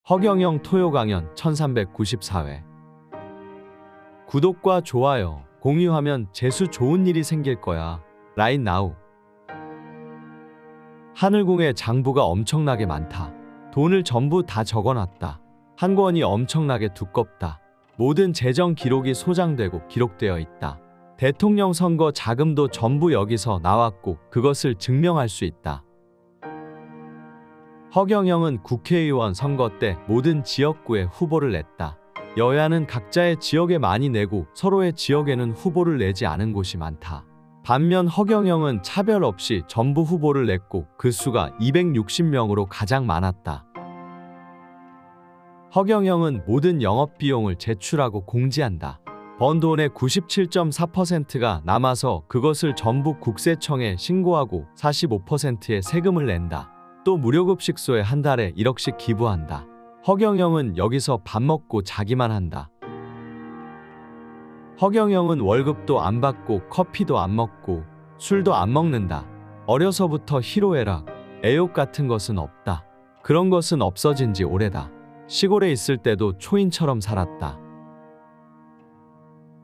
허경영 토요 강연 1394회. 구독과 좋아요, 공유하면 재수 좋은 일이 생길 거야. 라인 나우. 하늘궁에 장부가 엄청나게 많다. 돈을 전부 다 적어놨다. 한 권이 엄청나게 두껍다. 모든 재정 기록이 소장되고 기록되어 있다. 대통령 선거 자금도 전부 여기서 나왔고 그것을 증명할 수 있다. 허경영은 국회의원 선거 때 모든 지역구에 후보를 냈다. 여야는 각자의 지역에 많이 내고 서로의 지역에는 후보를 내지 않은 곳이 많다. 반면 허경영은 차별 없이 전부 후보를 냈고 그 수가 260명으로 가장 많았다. 허경영은 모든 영업비용을 제출하고 공지한다. 번 돈의 97.4%가 남아서 그것을 전부 국세청에 신고하고 45%의 세금을 낸다. 또 무료급식소에 한 달에 1억씩 기부한다. 허경영은 여기서 밥 먹고 자기만 한다. 허경영은 월급도 안 받고 커피도 안 먹고 술도 안 먹는다. 어려서부터 희로애락, 애욕 같은 것은 없다. 그런 것은 없어진 지 오래다. 시골에 있을 때도 초인처럼 살았다.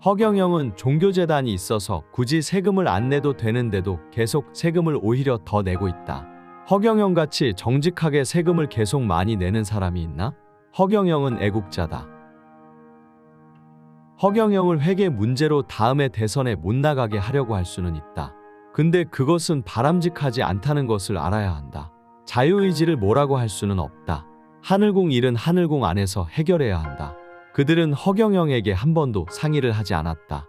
허경영은 종교재단이 있어서 굳이 세금을 안 내도 되는데도 계속 세금을 오히려 더 내고 있다. 허경영같이 정직하게 세금을 계속 많이 내는 사람이 있나? 허경영은 애국자다. 허경영을 회계 문제로 다음에 대선에 못 나가게 하려고 할 수는 있다. 근데 그것은 바람직하지 않다는 것을 알아야 한다. 자유의지를 뭐라고 할 수는 없다. 하늘궁 일은 하늘궁 안에서 해결해야 한다. 그들은 허경영에게 한 번도 상의를 하지 않았다.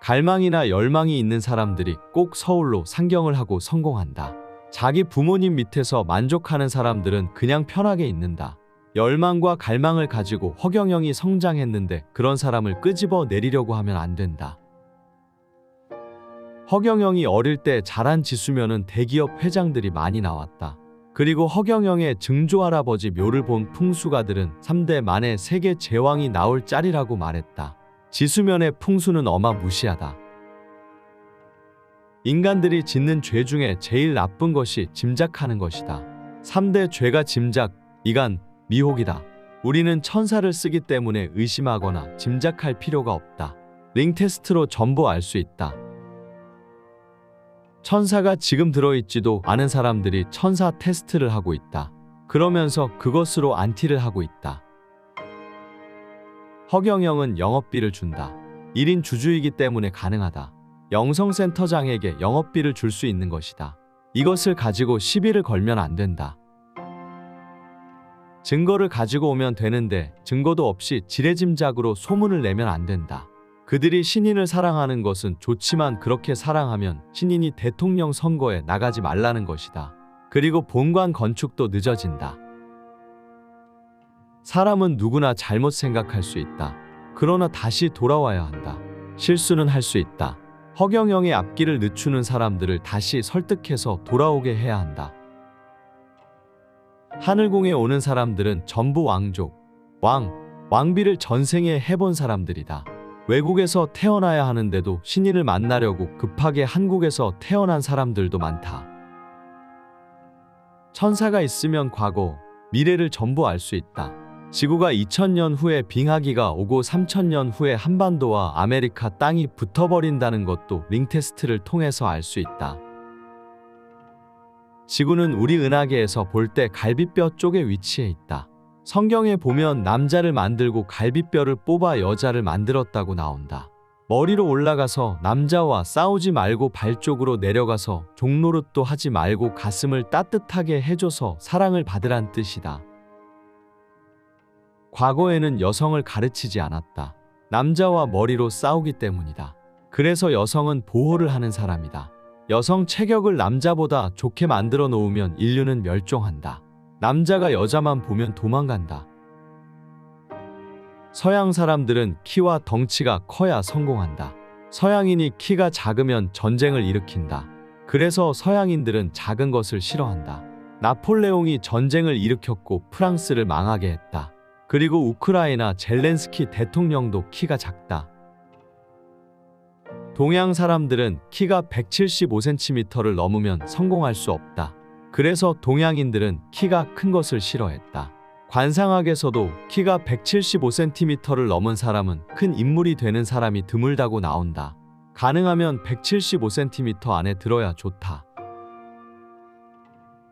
갈망이나 열망이 있는 사람들이 꼭 서울로 상경을 하고 성공한다. 자기 부모님 밑에서 만족하는 사람들은 그냥 편하게 있는다. 열망과 갈망을 가지고 허경영이 성장했는데 그런 사람을 끄집어 내리려고 하면 안 된다. 허경영이 어릴 때 자란 지수면은 대기업 회장들이 많이 나왔다. 그리고 허경영의 증조할아버지 묘를 본 풍수가들은 3대 만에 세계 제왕이 나올 짤이라고 말했다. 지수면의 풍수는 어마무시하다. 인간들이 짓는 죄 중에 제일 나쁜 것이 짐작하는 것이다. 3대 죄가 짐작, 이간, 미혹이다. 우리는 천사를 쓰기 때문에 의심하거나 짐작할 필요가 없다. 링 테스트로 전부 알 수 있다. 천사가 지금 들어있지도 않은 사람들이 천사 테스트를 하고 있다. 그러면서 그것으로 안티를 하고 있다. 허경영은 영업비를 준다. 1인 주주이기 때문에 가능하다. 영성센터장에게 영업비를 줄 수 있는 것이다. 이것을 가지고 시비를 걸면 안 된다. 증거를 가지고 오면 되는데 증거도 없이 지레짐작으로 소문을 내면 안 된다. 그들이 신인을 사랑하는 것은 좋지만 그렇게 사랑하면 신인이 대통령 선거에 나가지 말라는 것이다. 그리고 본관 건축도 늦어진다. 사람은 누구나 잘못 생각할 수 있다. 그러나 다시 돌아와야 한다. 실수는 할 수 있다. 허경영의 앞길을 늦추는 사람들을 다시 설득해서 돌아오게 해야 한다. 하늘궁에 오는 사람들은 전부 왕족, 왕비를 전생에 해본 사람들이다. 외국에서 태어나야 하는데도 신인을 만나려고 급하게 한국에서 태어난 사람들도 많다. 천사가 있으면 과거, 미래를 전부 알 수 있다. 지구가 2000년 후에 빙하기가 오고 3000년 후에 한반도와 아메리카 땅이 붙어버린다는 것도 링 테스트를 통해서 알 수 있다. 지구는 우리 은하계에서 볼 때 갈비뼈 쪽에 위치해 있다. 성경에 보면 남자를 만들고 갈비뼈를 뽑아 여자를 만들었다고 나온다. 머리로 올라가서 남자와 싸우지 말고 발 쪽으로 내려가서 종노릇도 하지 말고 가슴을 따뜻하게 해줘서 사랑을 받으란 뜻이다. 과거에는 여성을 가르치지 않았다. 남자와 머리로 싸우기 때문이다. 그래서 여성은 보호를 하는 사람이다. 여성 체격을 남자보다 좋게 만들어 놓으면 인류는 멸종한다. 남자가 여자만 보면 도망간다. 서양 사람들은 키와 덩치가 커야 성공한다. 서양인이 키가 작으면 전쟁을 일으킨다. 그래서 서양인들은 작은 것을 싫어한다. 나폴레옹이 전쟁을 일으켰고 프랑스를 망하게 했다. 그리고 우크라이나 젤렌스키 대통령도 키가 작다. 동양 사람들은 키가 175cm를 넘으면 성공할 수 없다. 그래서 동양인들은 키가 큰 것을 싫어했다. 관상학에서도 키가 175cm를 넘은 사람은 큰 인물이 되는 사람이 드물다고 나온다. 가능하면 175cm 안에 들어야 좋다.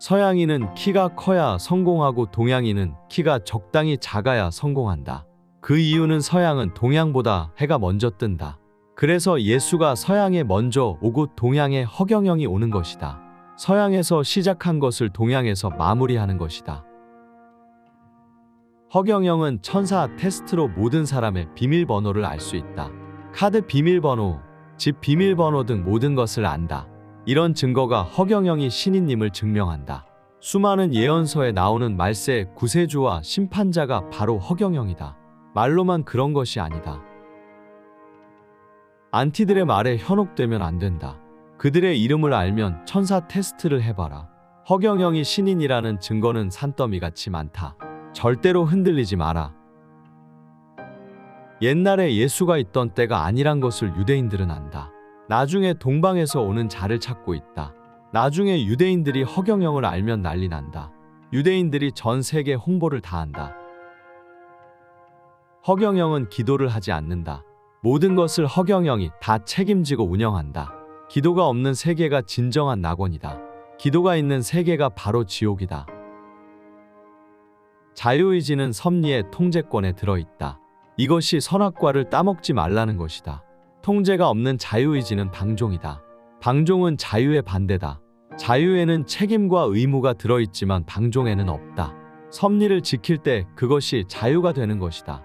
서양인은 키가 커야 성공하고 동양인은 키가 적당히 작아야 성공한다. 그 이유는 서양은 동양보다 해가 먼저 뜬다. 그래서 예수가 서양에 먼저 오고 동양에 허경영이 오는 것이다. 서양에서 시작한 것을 동양에서 마무리하는 것이다. 허경영은 천사 테스트로 모든 사람의 비밀번호를 알 수 있다. 카드 비밀번호, 집 비밀번호 등 모든 것을 안다. 이런 증거가 허경영이 신인임을 증명한다. 수많은 예언서에 나오는 말세 구세주와 심판자가 바로 허경영이다. 말로만 그런 것이 아니다. 안티들의 말에 현혹되면 안 된다. 그들의 이름을 알면 천사 테스트를 해봐라. 허경영이 신인이라는 증거는 산더미같이 많다. 절대로 흔들리지 마라. 옛날에 예수가 있던 때가 아니란 것을 유대인들은 안다. 나중에 동방에서 오는 자를 찾고 있다. 나중에 유대인들이 허경영을 알면 난리 난다. 유대인들이 전 세계 홍보를 다 한다. 허경영은 기도를 하지 않는다. 모든 것을 허경영이 다 책임지고 운영한다. 기도가 없는 세계가 진정한 낙원이다. 기도가 있는 세계가 바로 지옥이다. 자유의지는 섭리의 통제권에 들어있다. 이것이 선악과를 따먹지 말라는 것이다. 통제가 없는 자유의지는 방종이다. 방종은 자유의 반대다. 자유에는 책임과 의무가 들어있지만 방종에는 없다. 섭리를 지킬 때 그것이 자유가 되는 것이다.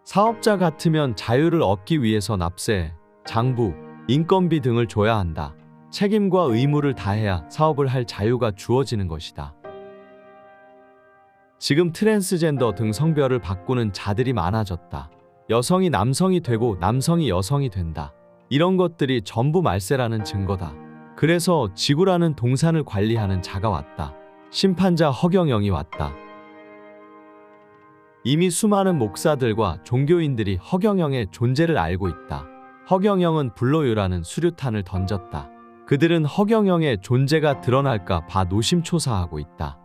사업자 같으면 자유를 얻기 위해서 납세, 장부, 인건비 등을 줘야 한다. 책임과 의무를 다해야 사업을 할 자유가 주어지는 것이다. 지금 트랜스젠더 등 성별을 바꾸는 자들이 많아졌다. 여성이 남성이 되고 남성이 여성이 된다. 이런 것들이 전부 말세라는 증거다. 그래서 지구라는 동산을 관리하는 자가 왔다. 심판자 허경영이 왔다. 이미 수많은 목사들과 종교인들이 허경영의 존재를 알고 있다. 허경영은 불로유라는 수류탄을 던졌다. 그들은 허경영의 존재가 드러날까 봐 노심초사하고 있다.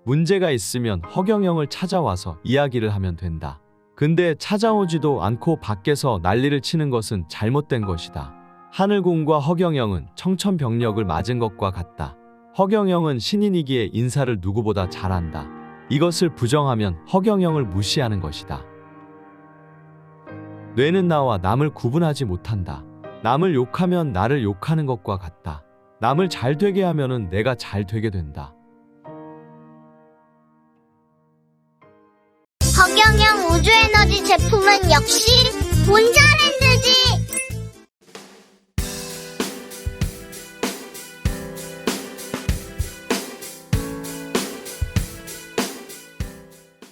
문제가 있으면 허경영을 찾아와서 이야기를 하면 된다. 근데 찾아오지도 않고 밖에서 난리를 치는 것은 잘못된 것이다. 하늘궁과 허경영은 청천벽력을 맞은 것과 같다. 허경영은 신인이기에 인사를 누구보다 잘한다. 이것을 부정하면 허경영을 무시하는 것이다. 뇌는 나와 남을 구분하지 못한다. 남을 욕하면 나를 욕하는 것과 같다. 남을 잘 되게 하면은 내가 잘 되게 된다. 허경영 우주에너지 제품은 역시 본자라!